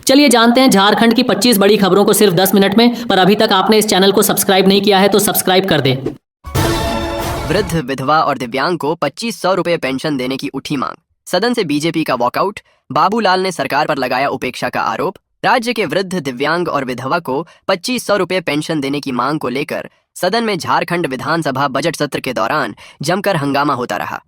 चलिए जानते हैं झारखंड की 25 बड़ी खबरों को सिर्फ 10 मिनट में। पर अभी तक आपने इस चैनल को सब्सक्राइब नहीं किया है तो सब्सक्राइब कर दें। वृद्ध, विधवा और दिव्यांग को 2500 रुपए पेंशन देने की उठी मांग। सदन से बीजेपी का वॉकआउट। बाबूलाल ने सरकार पर लगाया उपेक्षा का आरोप। राज्य के वृद्ध, दिव्यांग और विधवा को 2500 रुपए पेंशन देने की मांग को लेकर सदन में झारखंड विधानसभा बजट सत्र के दौरान जमकर हंगामा होता रहा।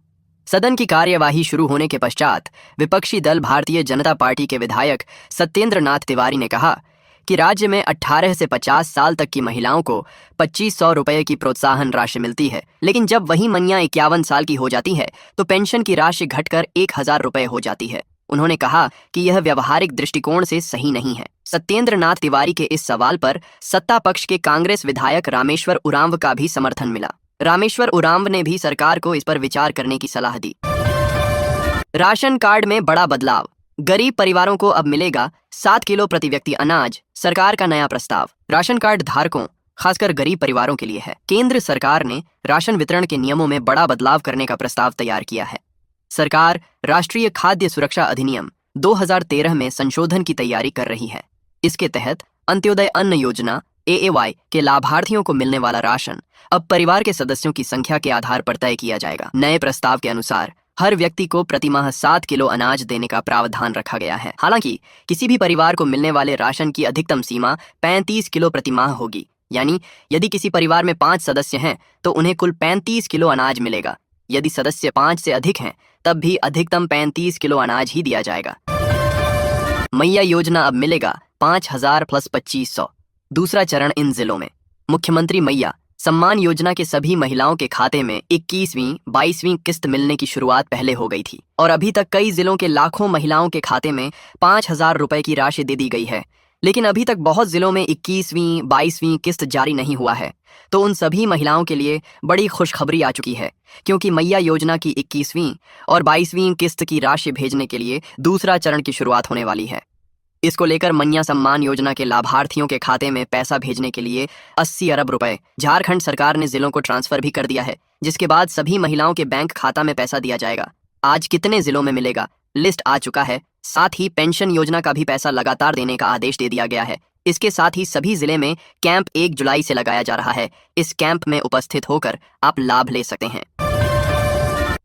सदन की कार्यवाही शुरू होने के पश्चात विपक्षी दल भारतीय जनता पार्टी के विधायक सत्येंद्र नाथ तिवारी ने कहा कि राज्य में 18 से 50 साल तक की महिलाओं को 2500 रुपए की प्रोत्साहन राशि मिलती है, लेकिन जब वही मनिया 51 साल की हो जाती है तो पेंशन की राशि घटकर 1000 रुपए हो जाती है। उन्होंने कहा कि यह व्यवहारिक दृष्टिकोण से सही नहीं है। सत्येंद्र नाथ तिवारी के इस सवाल पर सत्ता पक्ष के कांग्रेस विधायक रामेश्वर उरांव का भी समर्थन मिला। रामेश्वर उरांव ने भी सरकार को इस पर विचार करने की सलाह दी। राशन कार्ड में बड़ा बदलाव। गरीब परिवारों को अब मिलेगा 7 किलो प्रति व्यक्ति अनाज। सरकार का नया प्रस्ताव राशन कार्ड धारकों, खासकर गरीब परिवारों के लिए है। केंद्र सरकार ने राशन वितरण के नियमों में बड़ा बदलाव करने का प्रस्ताव तैयार किया है। सरकार राष्ट्रीय खाद्य सुरक्षा अधिनियम 2013 में संशोधन की तैयारी कर रही है। इसके तहत अंत्योदय अन्न योजना AAY के लाभार्थियों को मिलने वाला राशन अब परिवार के सदस्यों की संख्या के आधार पर तय किया जाएगा। नए प्रस्ताव के अनुसार हर व्यक्ति को प्रतिमाह 7 किलो अनाज देने का प्रावधान रखा गया है। हालांकि किसी भी परिवार को मिलने वाले राशन की अधिकतम सीमा 35 किलो प्रतिमाह होगी। यानी यदि किसी परिवार में 5 सदस्य हैं तो उन्हें कुल 35 किलो अनाज मिलेगा। यदि सदस्य 5 से अधिक हैं तब भी अधिकतम 35 किलो अनाज ही दिया जाएगा। मैया योजना अब मिलेगा 5000 प्लस 2500। दूसरा चरण इन जिलों में। मुख्यमंत्री मैया सम्मान योजना के सभी महिलाओं के खाते में 21वीं 22वीं किस्त मिलने की शुरुआत पहले हो गई थी और अभी तक कई जिलों के लाखों महिलाओं के खाते में 5000 रुपए की राशि दे दी गई है। लेकिन अभी तक बहुत जिलों में 21वीं 22वीं किस्त जारी नहीं हुआ है। तो उन सभी महिलाओं के लिए बड़ी खुशखबरी आ चुकी है, क्योंकि मैया योजना की 21वीं और 22वीं किस्त की राशि भेजने के लिए दूसरा चरण की शुरुआत होने वाली है। इसको लेकर मैया सम्मान योजना के लाभार्थियों के खाते में पैसा भेजने के लिए 80 अरब रुपए झारखंड सरकार ने जिलों को ट्रांसफर भी कर दिया है, जिसके बाद सभी महिलाओं के बैंक खाता में पैसा दिया जाएगा। आज कितने जिलों में मिलेगा, लिस्ट आ चुका है। साथ ही पेंशन योजना का भी पैसा लगातार देने का आदेश दे दिया गया है। इसके साथ ही सभी जिले में कैंप 1 जुलाई से लगाया जा रहा है। इस कैंप में उपस्थित होकर आप लाभ ले सकते हैं।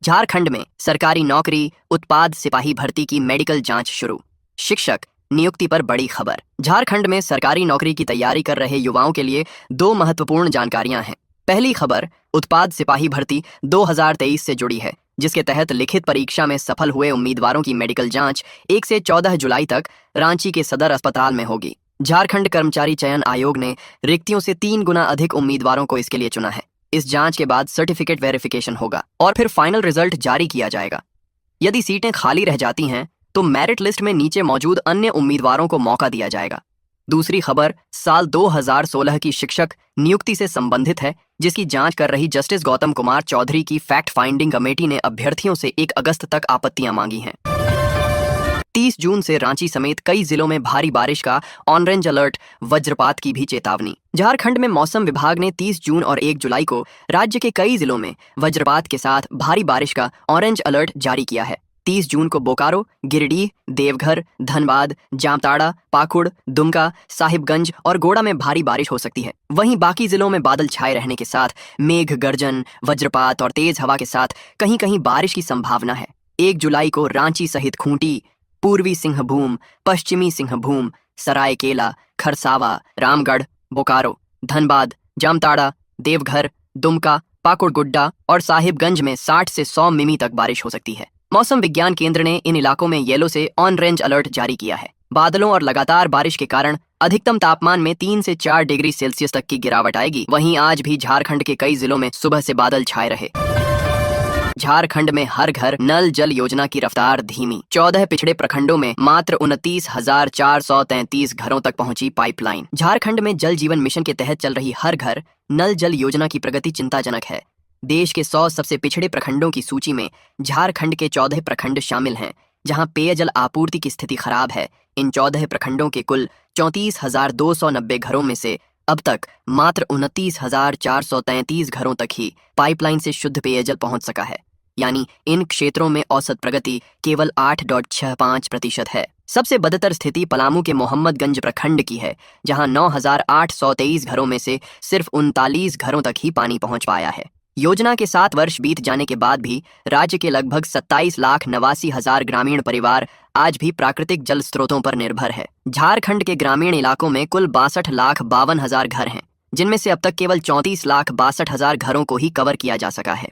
झारखंड में सरकारी नौकरी उत्पाद सिपाही भर्ती की मेडिकल जांच शुरू। शिक्षक नियुक्ति पर बड़ी खबर। झारखंड में सरकारी नौकरी की तैयारी कर रहे युवाओं के लिए 2 महत्वपूर्ण जानकारियां हैं। पहली खबर उत्पाद सिपाही भर्ती 2023 से जुड़ी है, जिसके तहत लिखित परीक्षा में सफल हुए उम्मीदवारों की मेडिकल जांच 1 से 14 जुलाई तक रांची के सदर अस्पताल में होगी। झारखंड कर्मचारी चयन आयोग ने रिक्तियों से 3 गुना अधिक उम्मीदवारों को इसके लिए चुना है। इस जांच के बाद सर्टिफिकेट वेरिफिकेशन होगा और फिर फाइनल रिजल्ट जारी किया जाएगा। यदि सीटें खाली रह जाती हैं तो मेरिट लिस्ट में नीचे मौजूद अन्य उम्मीदवारों को मौका दिया जाएगा। दूसरी खबर साल 2016 की शिक्षक नियुक्ति से संबंधित है, जिसकी जांच कर रही जस्टिस गौतम कुमार चौधरी की फैक्ट फाइंडिंग कमेटी ने अभ्यर्थियों से 1 अगस्त तक आपत्तियां मांगी हैं। 30 जून से रांची समेत कई जिलों में भारी बारिश का ऑरेंज अलर्ट, वज्रपात की भी चेतावनी। झारखंड में मौसम विभाग ने 30 जून और 1 जुलाई को राज्य के कई जिलों में वज्रपात के साथ भारी बारिश का ऑरेंज अलर्ट जारी किया है। 30 जून को बोकारो, गिरिडीह, देवघर, धनबाद, जामताड़ा, पाकुड़, दुमका, साहिबगंज और गोड़ा में भारी बारिश हो सकती है। वहीं बाकी जिलों में बादल छाए रहने के साथ मेघ गर्जन, वज्रपात और तेज हवा के साथ कहीं कहीं बारिश की संभावना है। 1 जुलाई को रांची सहित खूंटी, पूर्वी सिंहभूम, पश्चिमी सिंहभूम, सरायकेला, खरसावा, रामगढ़, बोकारो, धनबाद, जामताड़ा, देवघर, दुमका, पाकुड़ गुड्डा और साहिबगंज में 60 से 100 मिमी तक बारिश हो सकती है। मौसम विज्ञान केंद्र ने इन इलाकों में येलो से ऑरेंज अलर्ट जारी किया है। बादलों और लगातार बारिश के कारण अधिकतम तापमान में 3 से 4 डिग्री सेल्सियस तक की गिरावट आएगी। वहीं आज भी झारखंड के कई जिलों में सुबह से बादल छाए रहे। झारखंड में हर घर नल जल योजना की रफ्तार धीमी। 14 पिछड़े प्रखंडों में मात्र 29,433 घरों तक पहुंची पाइपलाइन। झारखंड में जल जीवन मिशन के तहत चल रही हर घर नल जल योजना की प्रगति चिंताजनक है। देश के 100 सबसे पिछड़े प्रखंडों की सूची में झारखंड के 14 प्रखंड शामिल हैं, जहां पेयजल आपूर्ति की स्थिति खराब है। इन 14 प्रखंडों के कुल 34,290 घरों में से अब तक मात्र 29,433 घरों तक ही पाइपलाइन से शुद्ध पेयजल पहुंच सका है। यानी इन क्षेत्रों में औसत प्रगति केवल 8.65% है। सबसे बदतर स्थिति पलामू के मोहम्मदगंज प्रखंड की है, जहां 9,823 घरों में से सिर्फ 39 घरों तक ही पानी पहुंच पाया है। योजना के 7 वर्ष बीत जाने के बाद भी राज्य के लगभग 27,89,000 ग्रामीण परिवार आज भी प्राकृतिक जल स्रोतों पर निर्भर है। झारखंड के ग्रामीण इलाकों में कुल 62,52,000 घर हैं, जिनमें से अब तक केवल 34,62,000 घरों को ही कवर किया जा सका है।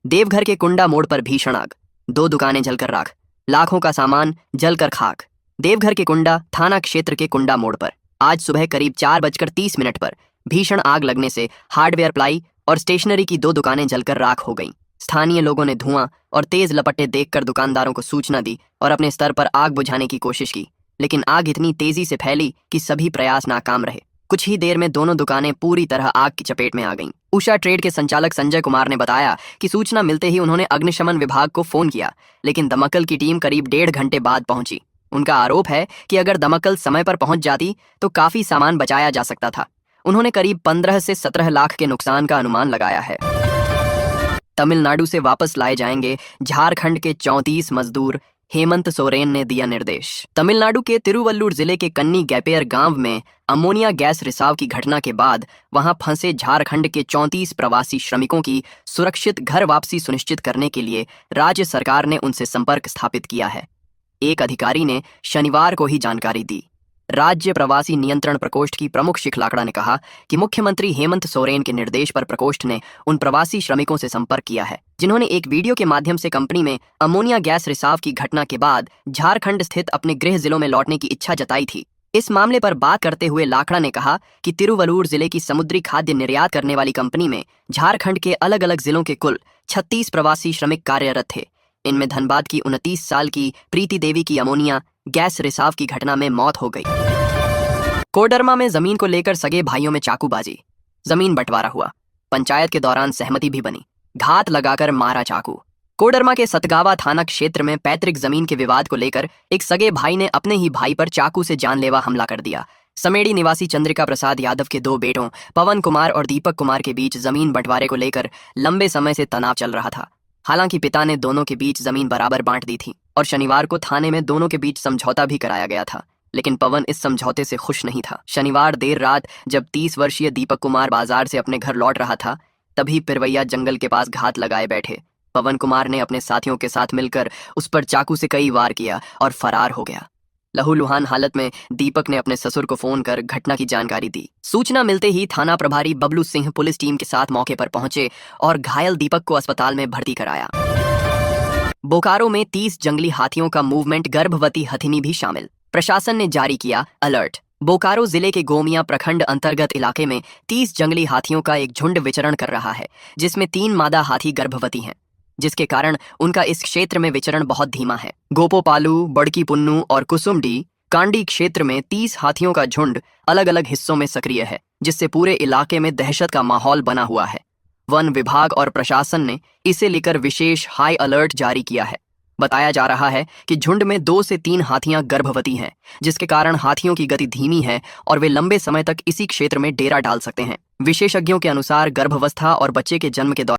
देवघर के कुंडा मोड़ पर भीषण आग, 2 दुकानें जलकर राख, लाखों का सामान जलकर खाक। देवघर के कुंडा थाना क्षेत्र के कुंडा मोड़ पर आज सुबह करीब 4:30 पर भीषण आग लगने से हार्डवेयर, प्लाई और स्टेशनरी की 2 दुकानें जलकर राख हो गईं। स्थानीय लोगों ने धुआं और तेज लपटें देखकर दुकानदारों को सूचना दी और अपने स्तर पर आग बुझाने की कोशिश की, लेकिन आग इतनी तेजी से फैली कि सभी प्रयास नाकाम रहे। कुछ ही देर में दोनों दुकानें पूरी तरह आग की चपेट में आ गईं। उषा ट्रेड के संचालक संजय कुमार ने बताया कि सूचना मिलते ही उन्होंने अग्निशमन विभाग को फोन किया, लेकिन दमकल की टीम करीब 1.5 घंटे बाद पहुंची। उनका आरोप है कि अगर दमकल समय पर पहुंच जाती तो काफी सामान बचाया जा सकता था। उन्होंने करीब 15 से 17 लाख के नुकसान का अनुमान लगाया है। तमिलनाडु से वापस लाए जाएंगे झारखंड के 34 मजदूर, हेमंत सोरेन ने दिया निर्देश। तमिलनाडु के तिरुवल्लुर जिले के कन्नी गैपेयर गांव में अमोनिया गैस रिसाव की घटना के बाद वहां फंसे झारखंड के 34 प्रवासी श्रमिकों की सुरक्षित घर वापसी सुनिश्चित करने के लिए राज्य सरकार ने उनसे संपर्क स्थापित किया है। एक अधिकारी ने शनिवार को ही जानकारी दी। राज्य प्रवासी नियंत्रण प्रकोष्ठ की प्रमुख शिखलाकड़ा ने कहा कि मुख्यमंत्री हेमंत सोरेन के निर्देश पर प्रकोष्ठ ने उन प्रवासी श्रमिकों से संपर्क किया है, जिन्होंने एक वीडियो के माध्यम से कंपनी में अमोनिया गैस रिसाव की घटना के बाद झारखंड स्थित अपने गृह जिलों में लौटने की इच्छा जताई थी। इस मामले पर बात करते हुए लाखड़ा ने कहा कि तिरुवल्लुर जिले की समुद्री खाद्य निर्यात करने वाली कंपनी में झारखंड के अलग अलग जिलों के कुल 36 प्रवासी श्रमिक कार्यरत थे। इनमें धनबाद की 29 साल की प्रीति देवी की अमोनिया गैस रिसाव की घटना में मौत हो गई। कोडरमा में जमीन को लेकर सगे भाइयों में चाकूबाजी, जमीन बंटवारा हुआ, पंचायत के दौरान सहमति भी बनी, घात लगाकर मारा चाकू। कोडरमा के सतगावा थाना क्षेत्र में पैतृक जमीन के विवाद को लेकर एक सगे भाई ने अपने ही भाई पर चाकू से जानलेवा हमला कर दिया। समेड़ी निवासी चंद्रिका प्रसाद यादव के 2 बेटों पवन कुमार और दीपक कुमार के बीच जमीन बंटवारे को लेकर लंबे समय से तनाव चल रहा था। हालांकि पिता ने दोनों के बीच जमीन बराबर बांट दी थी और शनिवार को थाने में दोनों के बीच समझौता भी कराया गया था, लेकिन पवन इस समझौते से खुश नहीं था। शनिवार देर रात जब 30 वर्षीय दीपक कुमार बाजार से अपने घर लौट रहा था, तभी पिरवैया जंगल के पास घात लगाए बैठे पवन कुमार ने अपने साथियों के साथ मिलकर उस पर चाकू से कई वार किया और फरार हो गया। लहूलुहान हालत में दीपक ने अपने ससुर को फोन कर घटना की जानकारी दी। सूचना मिलते ही थाना प्रभारी बबलू सिंह पुलिस टीम के साथ मौके पर पहुंचे और घायल दीपक को अस्पताल में भर्ती कराया। बोकारो में 30 जंगली हाथियों का मूवमेंट, गर्भवती हथिनी भी शामिल, प्रशासन ने जारी किया अलर्ट। बोकारो जिले के गोमिया प्रखंड अंतर्गत इलाके में 30 जंगली हाथियों का एक झुंड विचरण कर रहा है, जिसमें 3 मादा हाथी गर्भवती हैं, जिसके कारण उनका इस क्षेत्र में विचरण बहुत धीमा है। गोपोपालू, बड़की पुन्नू और कुसुमडी कांडी क्षेत्र में 30 हाथियों का झुंड अलग अलग हिस्सों में सक्रिय है, जिससे पूरे इलाके में दहशत का माहौल बना हुआ है। वन विभाग और प्रशासन ने इसे लेकर विशेष हाई अलर्ट जारी किया है। बताया जा रहा है कि झुंड में 2 से 3 हाथियां गर्भवती हैं, जिसके कारण हाथियों की गति धीमी है और वे लंबे समय तक इसी क्षेत्र में डेरा डाल सकते हैं। विशेषज्ञों के अनुसार गर्भावस्था और बच्चे के जन्म के दौरान